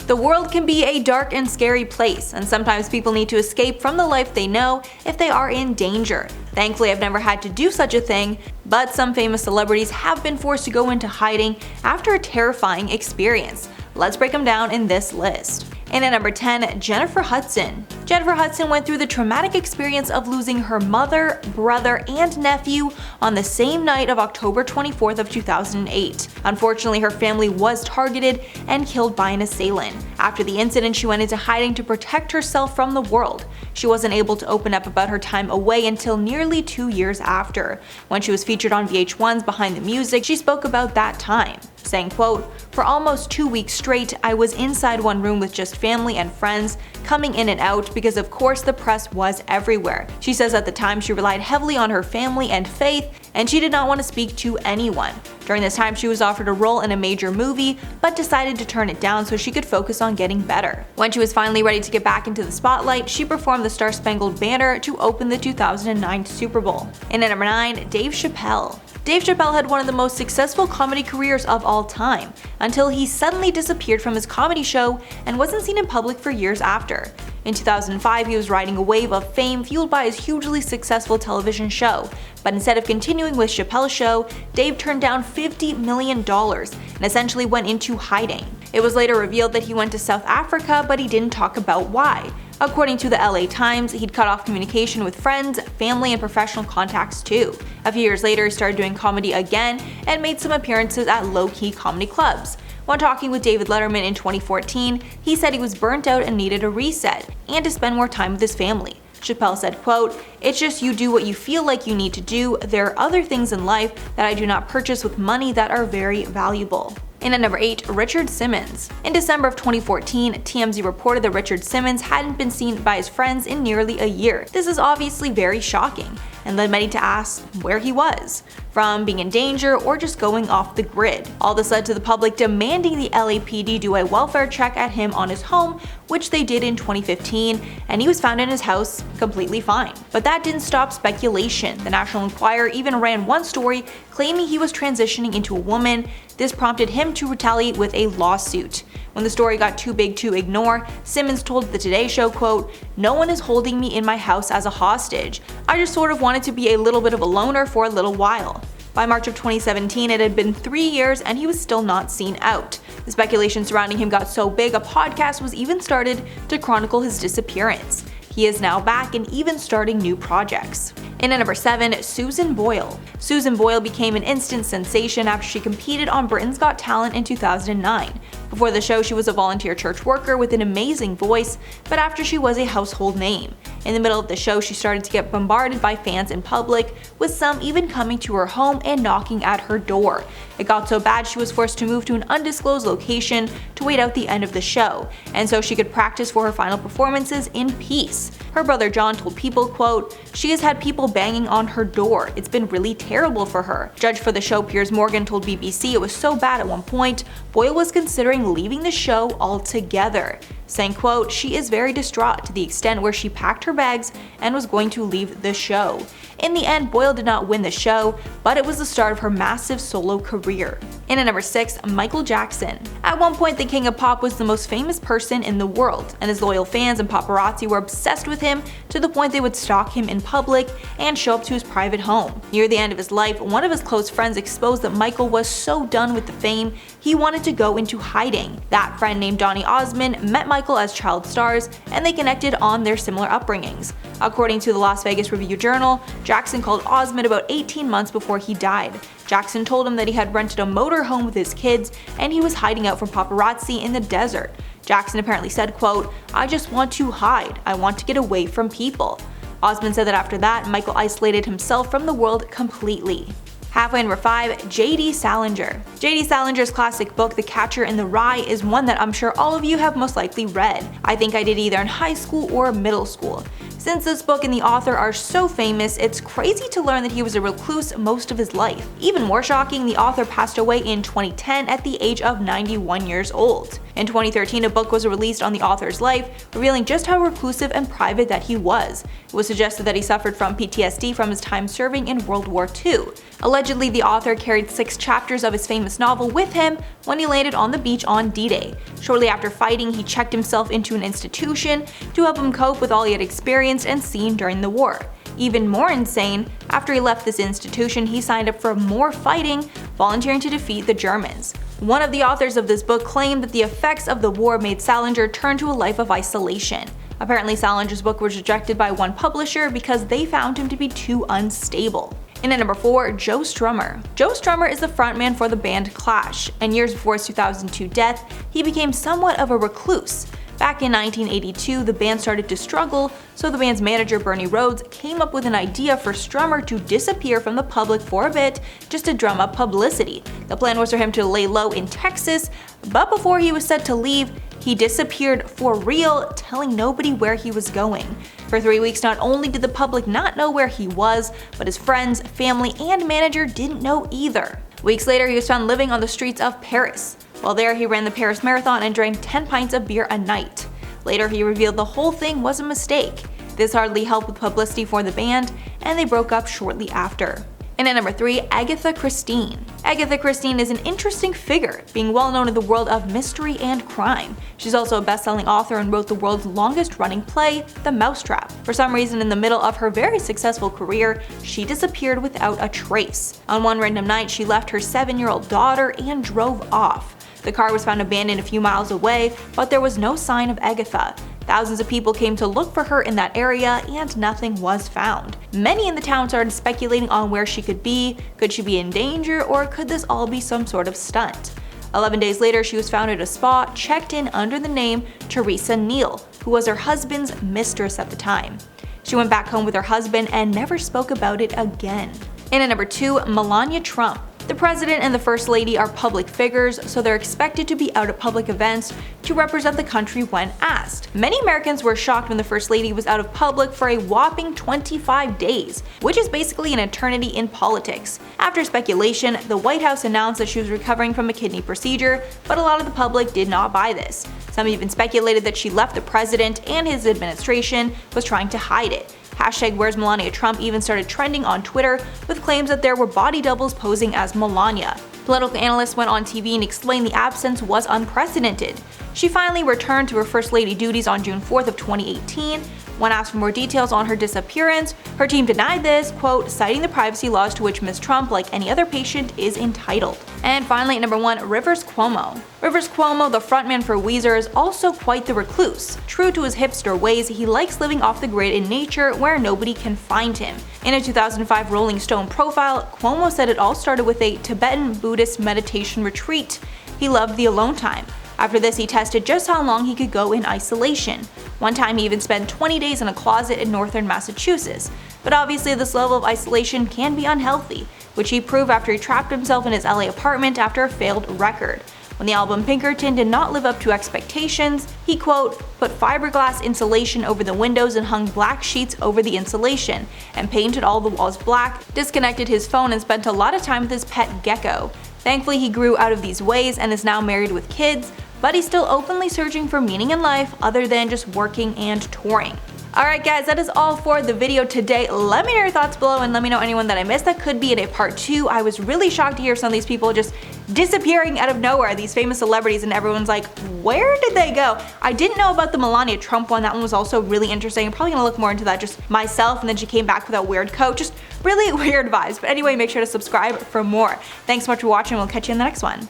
The world can be a dark and scary place, and sometimes people need to escape from the life they know if they are in danger. Thankfully, I've never had to do such a thing, but some famous celebrities have been forced to go into hiding after a terrifying experience. Let's break them down in this list. And at number 10, Jennifer Hudson. Jennifer Hudson went through the traumatic experience of losing her mother, brother, and nephew on the same night of October 24th of 2008. Unfortunately, her family was targeted and killed by an assailant. After the incident, she went into hiding to protect herself from the world. She wasn't able to open up about her time away until nearly 2 years after. When she was featured on VH1's Behind the Music, she spoke about that time, saying, quote, "For almost 2 weeks straight, I was inside one room with just family and friends, coming in and out because of course the press was everywhere." She says at the time she relied heavily on her family and faith, and she did not want to speak to anyone. During this time, she was offered a role in a major movie, but decided to turn it down so she could focus on getting better. When she was finally ready to get back into the spotlight, she performed the Star-Spangled Banner to open the 2009 Super Bowl. And at number 9, Dave Chappelle. Dave Chappelle had one of the most successful comedy careers of all time, until he suddenly disappeared from his comedy show and wasn't seen in public for years after. In 2005, he was riding a wave of fame fueled by his hugely successful television show, but instead of continuing with Chappelle's show, Dave turned down $50 million and essentially went into hiding. It was later revealed that he went to South Africa, but he didn't talk about why. According to the LA Times, he'd cut off communication with friends, family, and professional contacts too. A few years later, he started doing comedy again and made some appearances at low-key comedy clubs. When talking with David Letterman in 2014, he said he was burnt out and needed a reset, and to spend more time with his family. Chappelle said, quote, "It's just you do what you feel like you need to do. There are other things in life that I do not purchase with money that are very valuable." And at number 8, Richard Simmons. In December of 2014, TMZ reported that Richard Simmons hadn't been seen by his friends in nearly a year. This is obviously very shocking, and led many to ask where he was, from being in danger or just going off the grid. All this led to the public demanding the LAPD do a welfare check at him on his home, which they did in 2015, and he was found in his house completely fine. But that didn't stop speculation. The National Enquirer even ran one story claiming he was transitioning into a woman. This prompted him to retaliate with a lawsuit. When the story got too big to ignore, Simmons told the Today Show, quote, "No one is holding me in my house as a hostage. I just sort of wanted to be a little bit of a loner for a little while." By March of 2017, it had been 3 years and he was still not seen out. The speculation surrounding him got so big, a podcast was even started to chronicle his disappearance. He is now back and even starting new projects. And at number 7, Susan Boyle. Susan Boyle became an instant sensation after she competed on Britain's Got Talent in 2009. Before the show, she was a volunteer church worker with an amazing voice, but after she was a household name. In the middle of the show, she started to get bombarded by fans in public, with some even coming to her home and knocking at her door. It got so bad she was forced to move to an undisclosed location to wait out the end of the show, and so she could practice for her final performances in peace. Her brother John told People, quote, "She has had people banging on her door. It's been really terrible for her." Judge for the show Piers Morgan told BBC it was so bad at one point, Boyle was considering leaving the show altogether, saying, quote, "She is very distraught to the extent where she packed her bags and was going to leave the show." In the end, Boyle did not win the show, but it was the start of her massive solo career. And at number 6, Michael Jackson. At one point, the King of Pop was the most famous person in the world, and his loyal fans and paparazzi were obsessed with him to the point they would stalk him in public and show up to his private home. Near the end of his life, one of his close friends exposed that Michael was so done with the fame, he wanted to go into hiding. That friend, named Donny Osmond, met Michael as child stars, and they connected on their similar upbringings. According to the Las Vegas Review-Journal, Jackson called Osmond about 18 months before he died. Jackson told him that he had rented a motorhome with his kids and he was hiding out from paparazzi in the desert. Jackson apparently said, quote, "I just want to hide. I want to get away from people." Osmond said that after that, Michael isolated himself from the world completely. Halfway number 5, J.D. Salinger. J.D. Salinger's classic book, The Catcher in the Rye, is one that I'm sure all of you have most likely read. I think I did either in high school or middle school. Since this book and the author are so famous, it's crazy to learn that he was a recluse most of his life. Even more shocking, the author passed away in 2010 at the age of 91 years old. In 2013, a book was released on the author's life, revealing just how reclusive and private that he was. It was suggested that he suffered from PTSD from his time serving in World War II. Allegedly, the author carried 6 chapters of his famous novel with him when he landed on the beach on D-Day. Shortly after fighting, he checked himself into an institution to help him cope with all he had experienced and seen during the war. Even more insane, after he left this institution, he signed up for more fighting, volunteering to defeat the Germans. One of the authors of this book claimed that the effects of the war made Salinger turn to a life of isolation. Apparently, Salinger's book was rejected by one publisher because they found him to be too unstable. And at number 4, Joe Strummer. Joe Strummer is the frontman for the band Clash, and years before his 2002 death, he became somewhat of a recluse. Back in 1982, the band started to struggle, so the band's manager Bernie Rhodes came up with an idea for Strummer to disappear from the public for a bit just to drum up publicity. The plan was for him to lay low in Texas, but before he was set to leave, he disappeared for real, telling nobody where he was going. For 3 weeks, not only did the public not know where he was, but his friends, family, and manager didn't know either. Weeks later, he was found living on the streets of Paris. While there, he ran the Paris Marathon and drank 10 pints of beer a night. Later, he revealed the whole thing was a mistake. This hardly helped with publicity for the band, and they broke up shortly after. And at number 3, Agatha Christine. Agatha Christine is an interesting figure, being well known in the world of mystery and crime. She's also a best-selling author and wrote the world's longest-running play, The Mousetrap. For some reason, in the middle of her very successful career, she disappeared without a trace. On one random night, she left her 7-year-old daughter and drove off. The car was found abandoned a few miles away, but there was no sign of Agatha. Thousands of people came to look for her in that area, and nothing was found. Many in the town started speculating on where she could be. Could she be in danger, or could this all be some sort of stunt? 11 days later, she was found at a spa, checked in under the name Teresa Neal, who was her husband's mistress at the time. She went back home with her husband and never spoke about it again. And at number 2, Melania Trump. The president and the first lady are public figures, so they're expected to be out at public events to represent the country when asked. Many Americans were shocked when the first lady was out of public for a whopping 25 days, which is basically an eternity in politics. After speculation, the White House announced that she was recovering from a kidney procedure, but a lot of the public did not buy this. Some even speculated that she left the president and his administration was trying to hide it. #Where's Melania Trump even started trending on Twitter with claims that there were body doubles posing as Melania. Political analysts went on TV and explained the absence was unprecedented. She finally returned to her First Lady duties on June 4th of 2018. When asked for more details on her disappearance, her team denied this, quote, citing the privacy laws to which Ms. Trump, like any other patient, is entitled. And finally, at number 1, Rivers Cuomo. Rivers Cuomo, the frontman for Weezer, is also quite the recluse. True to his hipster ways, he likes living off the grid in nature where nobody can find him. In a 2005 Rolling Stone profile, Cuomo said it all started with a Tibetan Buddhist meditation retreat. He loved the alone time. After this, he tested just how long he could go in isolation. One time he even spent 20 days in a closet in northern Massachusetts. But obviously this level of isolation can be unhealthy, which he proved after he trapped himself in his LA apartment after a failed record. When the album Pinkerton did not live up to expectations, he, quote, put fiberglass insulation over the windows and hung black sheets over the insulation, and painted all the walls black, disconnected his phone, and spent a lot of time with his pet gecko. Thankfully, he grew out of these ways and is now married with kids, but he's still openly searching for meaning in life other than just working and touring. Alright guys, that is all for the video today. Let me know your thoughts below and let me know anyone that I missed that could be in a part 2. I was really shocked to hear some of these people just disappearing out of nowhere, these famous celebrities, and everyone's like, where did they go? I didn't know about the Melania Trump one. That one was also really interesting. I'm probably gonna look more into that just myself, and then she came back with that weird coat. Just really weird vibes. But anyway, make sure to subscribe for more. Thanks so much for watching. We'll catch you in the next one.